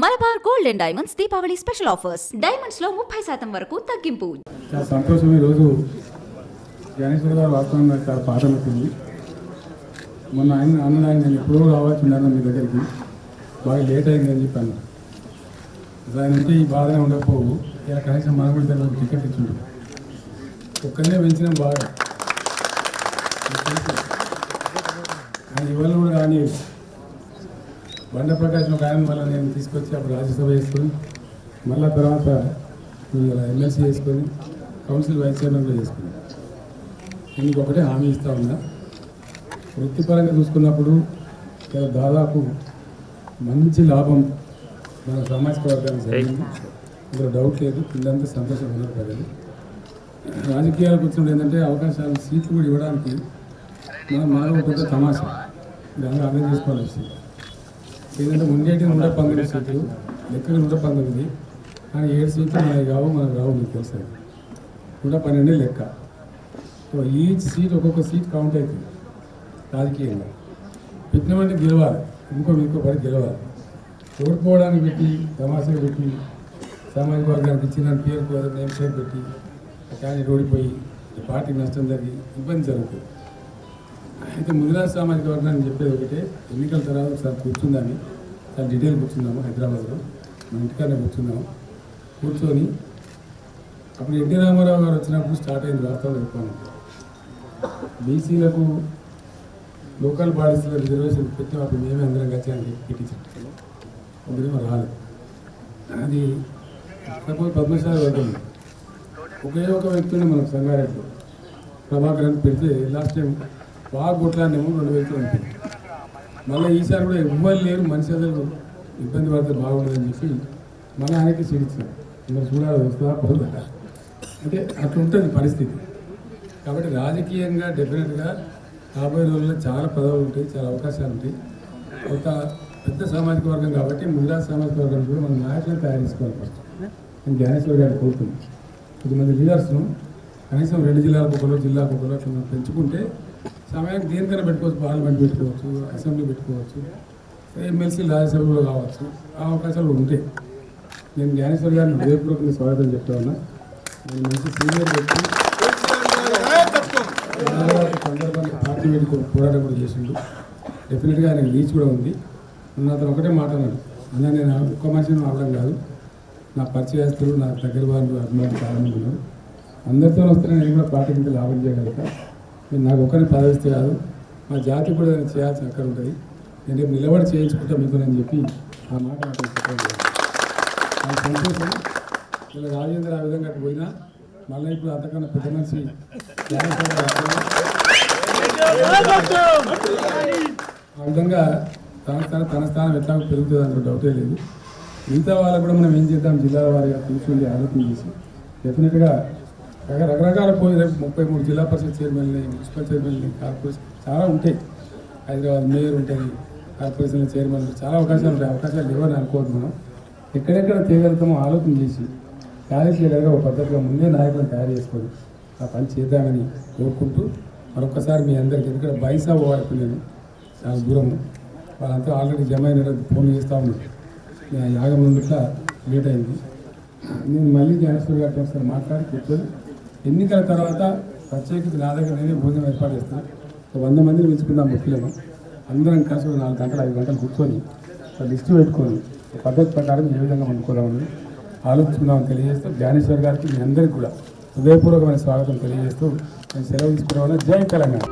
Malabar gold and diamonds Deepavali special offers. Diamonds లో 30% వరకు తగ్గింపు. చాలా సంతోషం. ఈరోజు జ్ఞానేశ్వర గారు వాస్తవంగా చాలా పాట నచ్చింది. మొన్న ఆయన నేను ఎప్పుడో రావాల్సి ఉన్నాను మీ దగ్గరికి, బాగా లేట్ అయింది అని చెప్పాను. ఆయన ఉంటే ఈ బాధనే ఉండకపోవు. ఇలా కనీసం మనం కూడా దానికి టికెట్ ఇచ్చిండు. ఒక్కనే పెంచినాం బాగా. ఆయన ఇవాళ కూడా కానీ బండ ప్రకాశం ఒక ఆయన మళ్ళీ నేను తీసుకొచ్చి అప్పుడు రాజ్యసభ చేసుకొని మళ్ళీ తర్వాత ఎమ్మెల్సీ చేసుకొని కౌన్సిల్ వైస్ చైర్మన్ కూడా చేసుకున్నాను. దీనికి ఒకటే హామీ ఇస్తూ ఉన్నా, వృత్తిపరంగా చూసుకున్నప్పుడు దాదాపు మంచి లాభం మన సామాజిక వర్గానికి జరిగింది. ఇందులో డౌట్ లేదు. పిల్లలంతా సంతోషంగా ఉన్నారు ప్రజలు. రాజకీయాలకు వచ్చినప్పుడు ఏంటంటే అవకాశాలు సీట్లు కూడా ఇవ్వడానికి మనం మానవ కొంత తమాషా దాన్ని అర్థం చేసుకోవాలి విషయం ఏంటంటే ఉండేటి 119 సీట్లు, లెక్కలు 119, కానీ 7 సీట్లు మనకు రావు. మీకు తెలుసు 112 లెక్క. ఈచ్ సీట్ ఒక్కొక్క సీట్ కౌంట్ అవుతుంది రాజకీయంగా. పెట్టినమంటే గెలవాలి, ఇంకో పని గెలవాలి. ఓడిపోవడానికి పెట్టి తమాషాలు పెట్టి సామాజిక వర్గానికి ఇచ్చిన పేరు నేమ్ షేర్ పెట్టి కానీ ఓడిపోయి పార్టీకి నష్టం జరిగి ఇబ్బంది జరుగుతుంది. అయితే ముదిరాజ్ సామాజిక వర్గాన్ని చెప్పేది ఒకటే, ఎన్నికల తర్వాత ఒకసారి కూర్చుందాన్ని, చాలా డీటెయిల్ కూర్చుందాము హైదరాబాద్లో, మన ఇంటికానే కూర్చుందాము. కూర్చొని అప్పుడు ఎన్టీ రామారావు గారు వచ్చినప్పుడు స్టార్ట్ అయింది వాస్తవం చెప్పాను. బీసీలకు లోకల్ బాడీస్లో రిజర్వేషన్ పెట్టాం. అప్పుడు మేమే అందరం కలిసి పెట్టించాం. ఒకరేమో రాలేదు. అది సపోజ్ పద్మశాలి వర్గం ఒకే ఒక వ్యక్తిని మనకు సంగారెడ్డిలో ప్రభాకర్ అని పెడితే లాస్ట్ టైం బాగా కొట్లాడినేమో 2 వ్యక్తులు ఉంటుంది. మళ్ళీ ఈసారి కూడా ఎవ్వరు లేరు, మనిషి అసలు ఇబ్బంది పడితే బాగుండదని చెప్పి మన ఆయనకి సీడిచ్చారు. మరి చూడాలి వస్తుందా పోతుందా అంటే అట్లా ఉంటుంది పరిస్థితి. కాబట్టి రాజకీయంగా డెఫినెట్గా రాబోయే రోజుల్లో చాలా పదవులు ఉంటాయి, చాలా అవకాశాలు ఉంటాయి. ఒక పెద్ద సామాజిక వర్గం కాబట్టి ముదిరాజ్ సామాజిక వర్గం కూడా మన నాయకులను తయారు చేసుకోవాలి. ఫస్ట్ నేను జ్ఞానేశ్వర్ గారికి కోరుతున్నాను, కొద్దిమంది లీడర్స్ను కనీసం 2 జిల్లాలకు ఒకరు, జిల్లాకు ఒకరు అట్లా మనం పెంచుకుంటే సమయానికి దేనికైనా పెట్టుకోవచ్చు. పార్లమెంట్ పెట్టుకోవచ్చు, అసెంబ్లీ పెట్టుకోవచ్చు, ఎమ్మెల్సీ రాజ్యసభలో కావచ్చు. ఆ అవకాశాలు ఉంటాయి. నేను జ్ఞానేశ్వర్ గారిని హృదయపూర్వకంగా స్వాగతం చెప్తా ఉన్నా. నేను మంచి సీనియర్ వ్యక్తి, సందర్భంగా పార్టీ పెట్టుకుని పోరాటం కూడా చేసిండు. డెఫినెట్గా ఆయనకు రీచ్ కూడా ఉంది. నన్ను అతను ఒకటే మాట అన్నాడు, అన్న నేను ఒక్క మనిషిని అవడం కాదు, నా పరిచయస్తులు, నా దగ్గర వాళ్ళు అభిమానులు చాలామంది ఉన్నారు. అందరితో వస్తే నేను కూడా పార్టీ కింద లాభం చేయగలుగుతా. నేను నాకు ఒకరిని పదవిస్తే కాదు, మా జాతి కూడా నేను చేయాల్సిన అక్కడ ఉంటుంది. నేను రేపు నిలబడి చేయించుకుంటా మీకు అని చెప్పి ఆ మాట నాకు సంతోషం. ఇలా రాజేంద్ర ఆ విధంగా అటు పోయినా మళ్ళీ ఇప్పుడు అంతకన్నా పెద్ద మనిషి ఆ విధంగా తన స్థానం ఎట్లా పెరుగుతుంది అందులో డౌటే లేదు. మిగతా వాళ్ళకు కూడా మనం ఏం చేద్దాం, జిల్లాల వారిగా కూర్చొని ఆలోచన చేసి డెఫినెట్గా రకరకాల పోయి రేపు 33 జిల్లా పరిషత్ చైర్మన్లు, మున్సిపల్ చైర్మన్లు, కార్పొరేషన్ చాలా ఉంటాయి. హైదరాబాద్ మేయర్ ఉంటుంది, కార్పొరేషన్ చైర్మన్లు, చాలా అవకాశాలు ఉంటాయి. అవకాశాలు లేవని అనుకోవద్దు. మనం ఎక్కడెక్కడ చేయగలుగుతామో ఆలోచన చేసి కార్యశీలంగా ఒక పద్ధతిగా ముందే నాయకులను తయారు చేసుకొని ఆ పని చేద్దామని కోరుకుంటూ మరొకసారి మీ అందరికీ, ఎందుకంటే బైసా పోవాలకు నేను చాలా దూరము, వాళ్ళంతా ఆల్రెడీ జమ అయిన ఫోన్ చేస్తూ ఉన్నారు. యాగం నుండిట్లా లేట్ అయింది. నేను మళ్ళీ జ్ఞానేశ్వర్ గారితో ఒకసారి మాట్లాడి కూర్చొని ఎన్నికల తర్వాత ప్రత్యేకించి నా దగ్గర నేనే భోజనం ఏర్పాటు చేస్తాను. 100 మందిని పిలుచుకుందాం ముఖ్యులను, అందరం కలిసి 4 గంటలు 5 గంటలు కూర్చొని లిస్టు పెట్టుకొని పద్ధతి ప్రకారం ఏ విధంగా అనుకోవాలని ఆలోచించుకుందామని తెలియజేస్తూ జ్ఞానేశ్వర్ గారికి మీ అందరికీ కూడా హృదయపూర్వకమైన స్వాగతం తెలియజేస్తూ నేను సెలవు తీసుకున్నాను. జై తెలంగాణ.